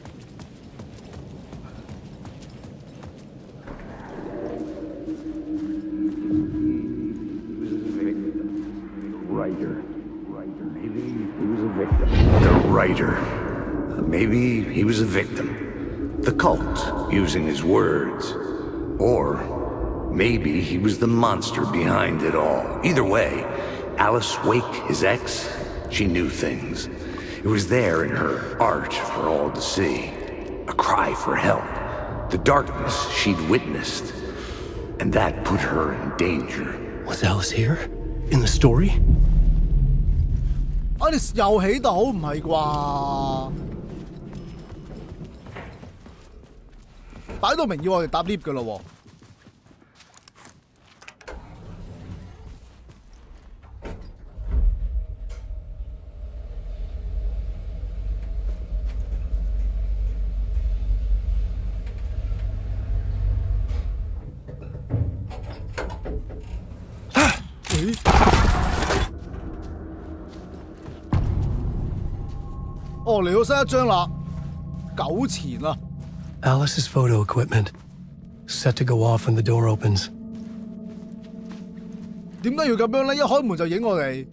Maybe he was a victim. The cult, using his words. Or maybe he was the monster behind it all. Either way, Alice Wake, his ex, she knew things. It was there in her art for all to see. A cry for help. The darkness she'd witnessed. And that put her in danger. Was Alice here? In the story? Alice 又喺度，唔係啩？擺到明要我哋搭 lift 噶咯喎！哦，嚟到新一張啦，糾纏啊！ Alice's photo equipment, set to go off when the door opens. 點解要咁樣咧？一開門就影我哋，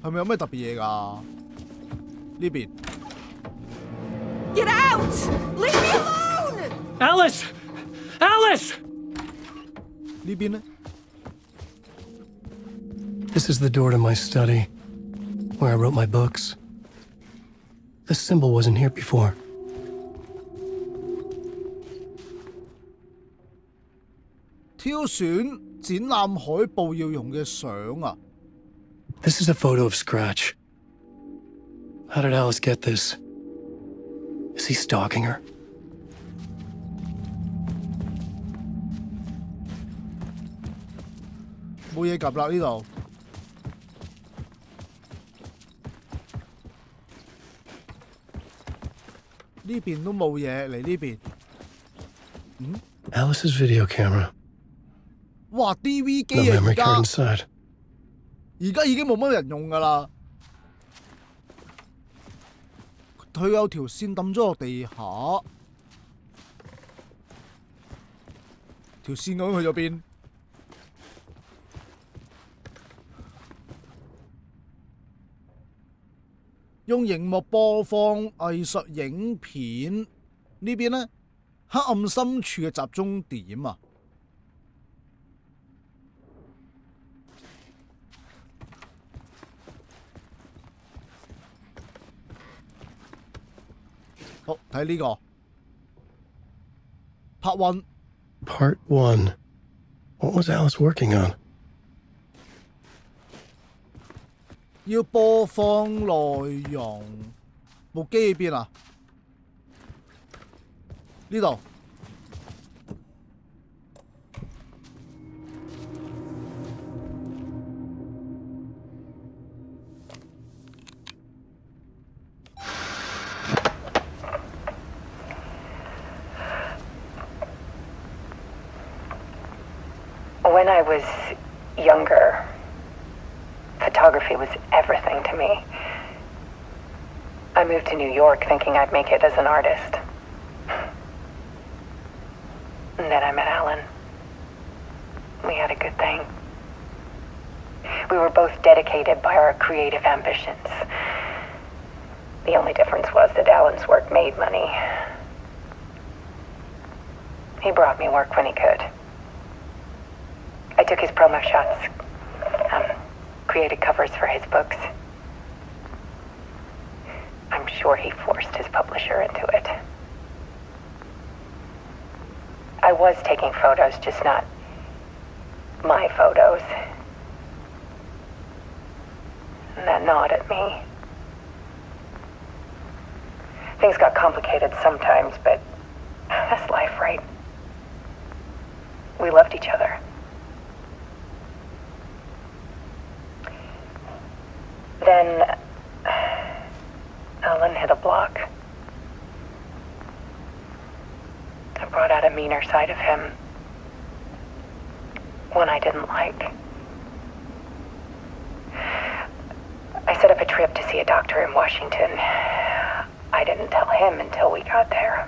係咪有咩特別嘢㗎？呢邊。Get out! Leave me alone! Alice! Alice! 呢邊咧？ This is the door to my study, where I wrote my books. This symbol wasn't here before. 挑選展覽海報要用嘅相啊！ This is a photo of Scratch. How did Alice get this? Is he stalking her? 冇嘢夾啦呢度。呢邊都冇嘢，嚟呢邊。Alice's video camera. 哇 ！DV 機 No 啊， memory card inside. 而家已經冇乜人用㗎啦。佢有條線抌咗落地下，條線究竟去咗邊？用熒幕播放藝術影片呢邊呢，黑暗深處嘅集中點啊！好，睇呢個 Part 1 Part 1. What was Alice working on? 要播放內容，部機喺邊啊？呢度。When I was younger, photography was everything to me. I moved to New York thinking I'd make it as an artist. And then I met Alan. We had a good thing. We were both dedicated by our creative ambitions. The only difference was that Alan's work made money. He brought me work when he could. I took his promo shots, created covers for his books. I'm sure he forced his publisher into it. I was taking photos, just not my photos. And that gnawed at me. Things got complicated sometimes, but that's life, right? We loved each other. Then Alan hit a block. I brought out a meaner side of him, one I didn't like. I set up a trip to see a doctor in Washington. I didn't tell him until we got there.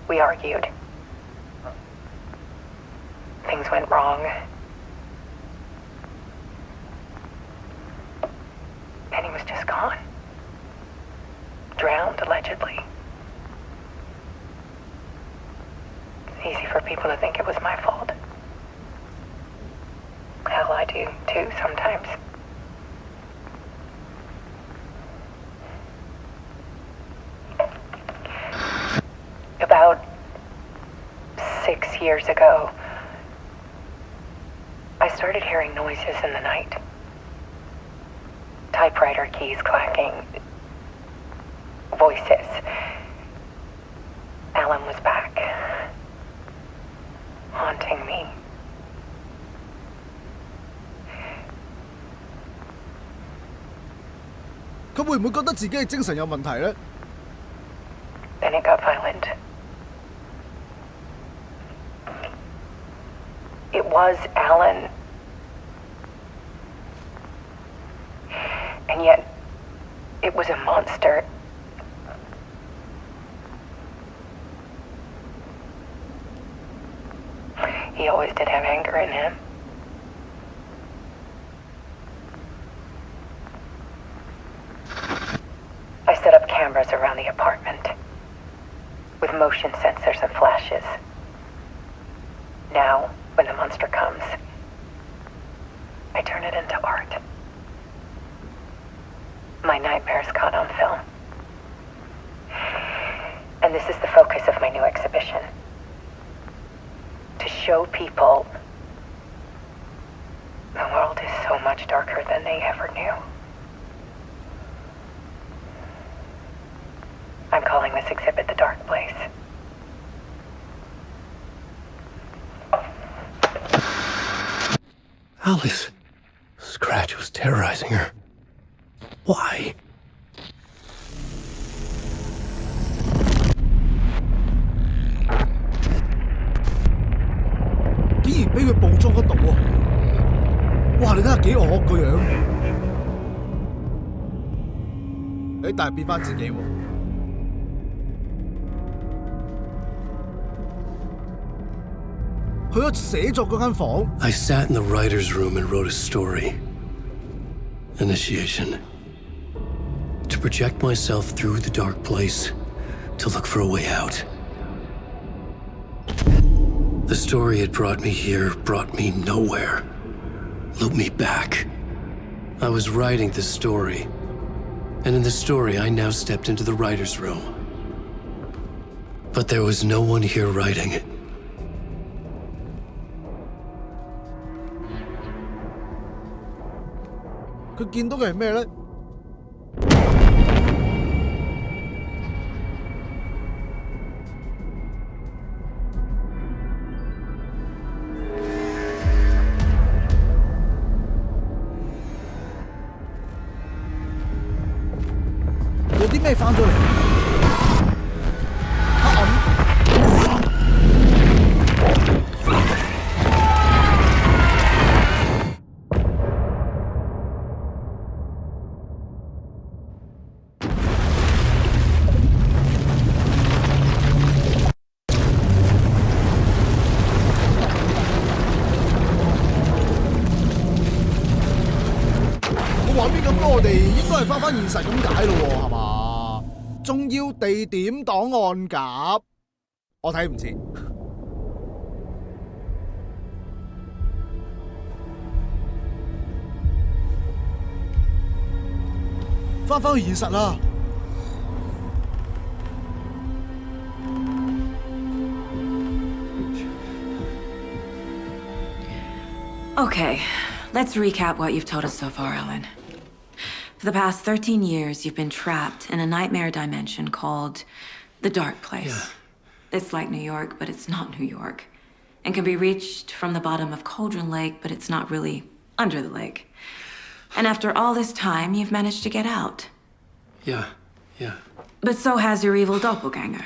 We argued. Things went wrong. And he was just gone. Drowned, allegedly. It's easy for people to think it was my fault. Hell, I do, too, sometimes. About 6 years ago, I started hearing noises in the night. Typewriter keys clacking. Voices. Alan was back. Haunting me.佢會唔會覺得自己嘅精神有問題呢？ Then it got violent. It was Alan. And yet, it was a monster. He always did have anger in him. I set up cameras around the apartment with motion sensors and flashes. Now, when the monster comes, I turn it into art. My nightmares caught on film. And this is the focus of my new exhibition. To show people the world is so much darker than they ever knew. I'm calling this exhibit The Dark Place. Alice. Scratch was terrorizing her. Why?竟然俾佢捕捉得到喎！哇，你睇下幾惡個樣！但係變翻自己喎。去咗寫作嗰間房。I sat in the writer's room and wrote a story. Initiation. To project myself through the dark place, to look for a way out. The story had brought me here, brought me nowhere. Looped me back. I was writing the story. And in the story, I now stepped into the writer's room. But there was no one here writing it. 佢見到嘅係咩咧？有啲咩翻咗嚟？黑暗。個畫面咁我哋應該係翻返現實咁解咯喎，係嘛？仲要地點檔案夾，我睇唔切。翻去現實啦。Okay, let's recap what you've told us so far, Ellen. For the past 13 years, you've been trapped in a nightmare dimension called the Dark Place. Yeah. It's like New York, but it's not New York. And can be reached from the bottom of Cauldron Lake, but it's not really under the lake. And after all this time, you've managed to get out. Yeah. But so has your evil doppelganger.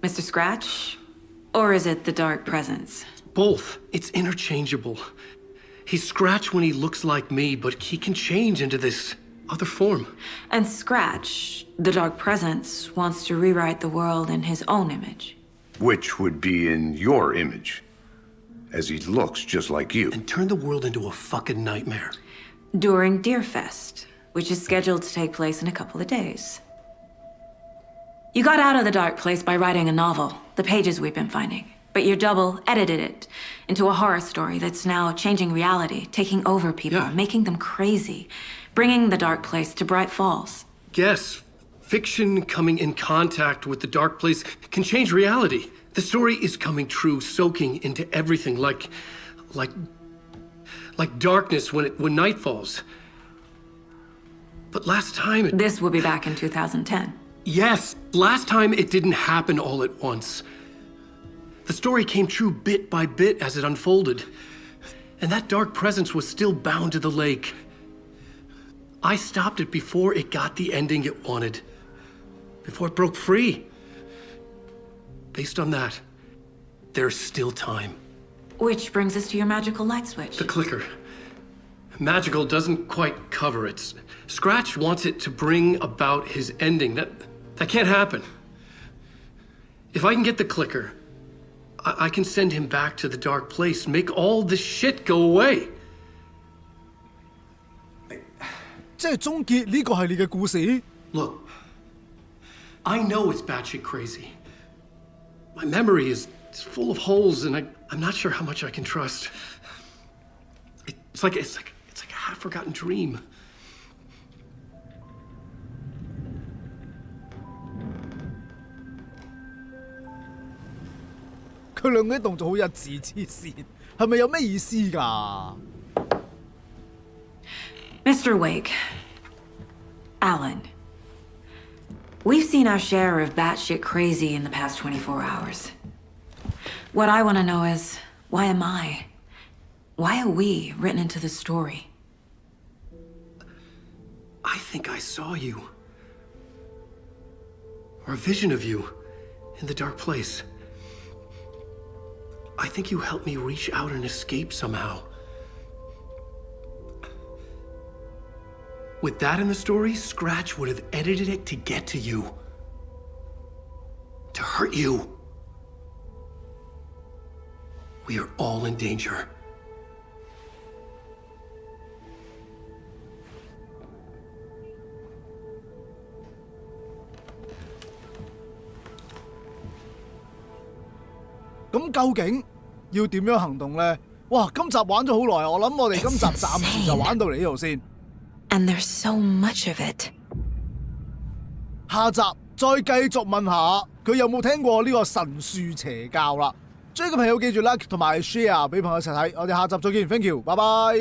Mr. Scratch? Or is it the Dark Presence? Both. It's interchangeable. He's Scratch when he looks like me, but he can change into this other form. And Scratch, the Dark Presence, wants to rewrite the world in his own image. Which would be in your image, as he looks just like you. And turn the world into a fucking nightmare. During Deerfest, which is scheduled to take place in a couple of days. You got out of the Dark Place by writing a novel, the pages we've been finding. But your double edited it into a horror story that's now changing reality, taking over people, making them crazy, bringing the Dark Place to Bright Falls. Yes, fiction coming in contact with the Dark Place can change reality. The story is coming true, soaking into everything like darkness when night falls. But last time This will be back in 2010. Yes, last time it didn't happen all at once. The story came true bit by bit as it unfolded. And that dark presence was still bound to the lake. I stopped it before it got the ending it wanted. Before it broke free. Based on that, there's still time. Which brings us to your magical light switch. The clicker. Magical doesn't quite cover it. Scratch wants it to bring about his ending. That can't happen. If I can get the clicker, I can send him back to the Dark Place, make all this shit go away. 即係終結呢個系列嘅故事。 Look, I know it's batshit crazy. My memory is full of holes, and I'm not sure how much I can trust. It's like a half-forgotten dream. 佢兩個啲動作好一致，黐線，係咪有咩意思㗎？ Mr. Wake, Alan, we've seen our share of batshit crazy in the past 24 hours. What I want to know is, why am I? Why are we written into the story? I think I saw you. Or a vision of you in the Dark Place. I think you helped me reach out and escape somehow. With that in the story, Scratch would have edited it to get to you. To hurt you. We are all in danger.咁究竟要點樣行動呢？哇！今集玩咗好耐，我諗我哋今集暫時就玩到嚟呢度先。And there's so much of it. 下集再繼續問下佢有冇聽過呢個神樹邪教啦？追嘅朋友記住 like 同埋 share 俾朋友一齊睇。我哋下集再見 ，thank you，拜拜。